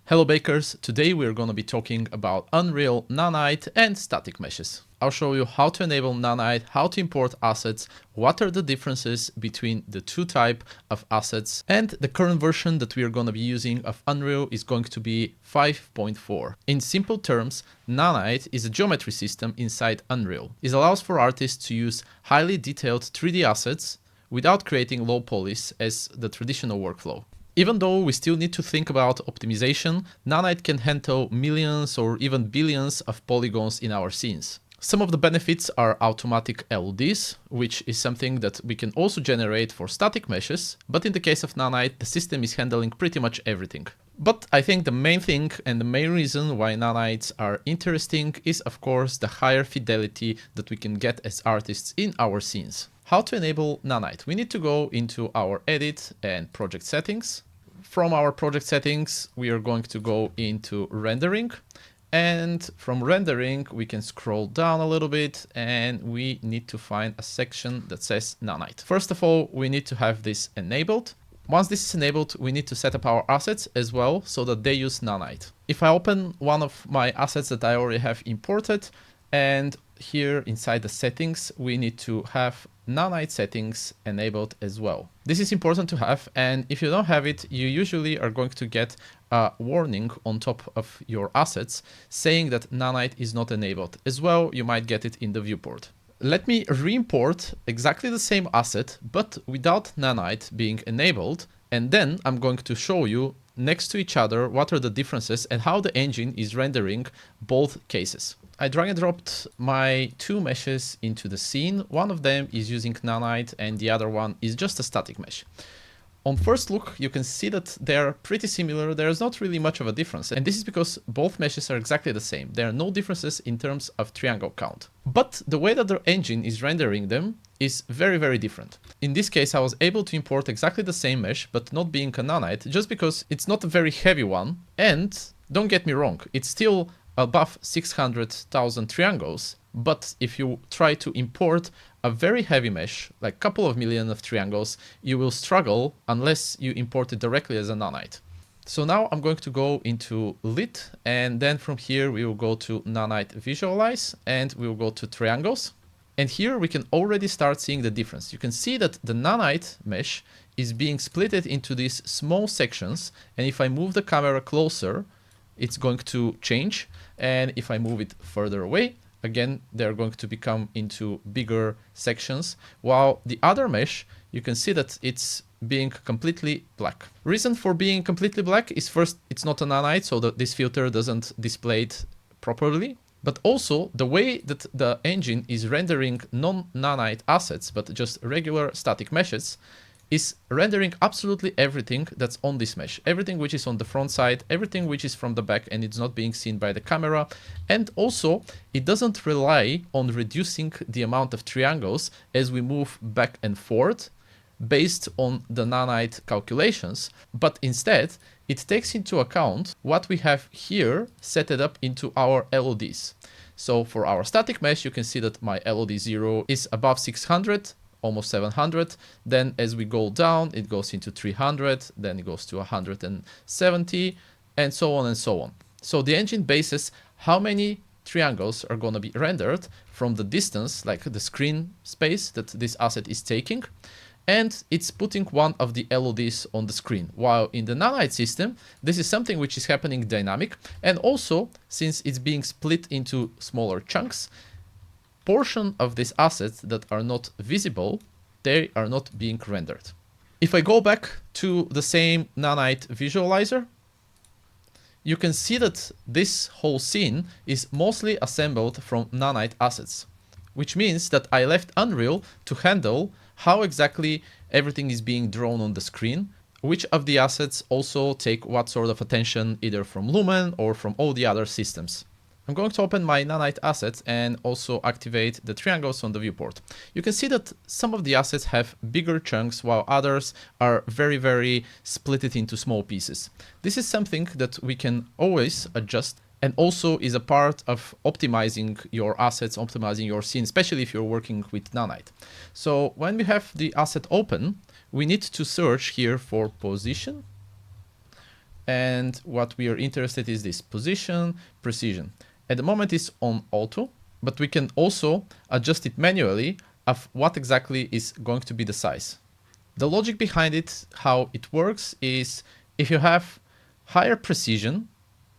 Hello bakers, today we're going to be talking about Unreal, Nanite and static meshes. I'll show you how to enable Nanite, how to import assets, what are the differences between the two types of assets, and the current version that we are going to be using of Unreal is going to be 5.4. In simple terms, Nanite is a geometry system inside Unreal. It allows for artists to use highly detailed 3D assets without creating low polys as the traditional workflow. Even though we still need to think about optimization, Nanite can handle millions or even billions of polygons in our scenes. Some of the benefits are automatic LODs, which is something that we can also generate for static meshes, but in the case of Nanite, the system is handling pretty much everything. But I think the main thing and the main reason why Nanites are interesting is of course the higher fidelity that we can get as artists in our scenes. How to enable Nanite? We need to go into our edit and project settings. From our project settings, we are going to go into rendering. And from rendering, we can scroll down a little bit and we need to find a section that says Nanite. First of all, we need to have this enabled. Once this is enabled, we need to set up our assets as well so that they use Nanite. If I open one of my assets that I already have imported, and here inside the settings, we need to have Nanite settings enabled as well. This is important to have, and if you don't have it, you usually are going to get a warning on top of your assets saying that Nanite is not enabled. As well, you might get it in the viewport. Let me re-import exactly the same asset, but without Nanite being enabled, and then I'm going to show you next to each other what are the differences and how the engine is rendering both cases. I drag and dropped my two meshes into the scene. One of them is using Nanite and the other one is just a static mesh. On first look, you can see that they're pretty similar. There's not really much of a difference. And this is because both meshes are exactly the same. There are no differences in terms of triangle count. But the way that the engine is rendering them is very, very different. In this case, I was able to import exactly the same mesh, but not being a Nanite, just because it's not a very heavy one. And don't get me wrong, it's still above 600,000 triangles. But if you try to import a very heavy mesh, like a couple of million of triangles, you will struggle unless you import it directly as a Nanite. So now I'm going to go into Lit, and then from here we will go to Nanite Visualize, and we will go to Triangles. And here we can already start seeing the difference. You can see that the Nanite mesh is being splitted into these small sections, and if I move the camera closer, it's going to change. And if I move it further away, again, they're going to become into bigger sections, while the other mesh, you can see that it's being completely black. Reason for being completely black is first, it's not a Nanite, so that this filter doesn't display it properly. But also the way that the engine is rendering non-Nanite assets, but just regular static meshes, is rendering absolutely everything that's on this mesh. Everything which is on the front side, everything which is from the back and it's not being seen by the camera. And also it doesn't rely on reducing the amount of triangles as we move back and forth based on the Nanite calculations, but instead it takes into account what we have here set it up into our LODs. So for our static mesh, you can see that my LOD 0 is above 600, almost 700. Then as we go down, it goes into 300, then it goes to 170, and so on and so on. So the engine bases how many triangles are going to be rendered from the distance, like the screen space that this asset is taking, and it's putting one of the LODs on the screen. While in the Nanite system, this is something which is happening dynamic, and also since it's being split into smaller chunks, portion of these assets that are not visible, they are not being rendered. If I go back to the same Nanite visualizer, you can see that this whole scene is mostly assembled from Nanite assets, which means that I left Unreal to handle how exactly everything is being drawn on the screen, which of the assets also take what sort of attention either from Lumen or from all the other systems. I'm going to open my Nanite assets and also activate the triangles on the viewport. You can see that some of the assets have bigger chunks while others are very, very split into small pieces. This is something that we can always adjust and also is a part of optimizing your assets, optimizing your scene, especially if you're working with Nanite. So when we have the asset open, we need to search here for position. And what we are interested is this position, precision. At the moment it's on auto, but we can also adjust it manually of what exactly is going to be the size. The logic behind it, how it works, is if you have higher precision,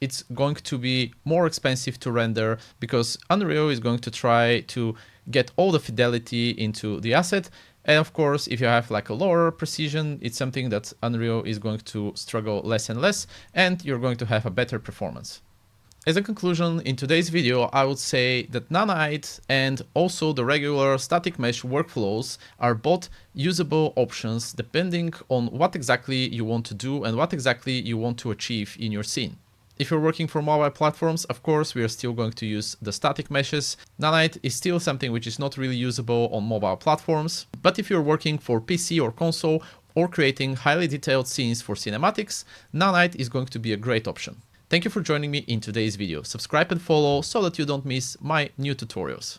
it's going to be more expensive to render because Unreal is going to try to get all the fidelity into the asset. And of course, if you have like a lower precision, it's something that Unreal is going to struggle less and less, and you're going to have a better performance. As a conclusion, in today's video, I would say that Nanite and also the regular static mesh workflows are both usable options depending on what exactly you want to do and what exactly you want to achieve in your scene. If you're working for mobile platforms, of course, we are still going to use the static meshes. Nanite is still something which is not really usable on mobile platforms. But if you're working for PC or console or creating highly detailed scenes for cinematics, Nanite is going to be a great option. Thank you for joining me in today's video. Subscribe and follow so that you don't miss my new tutorials.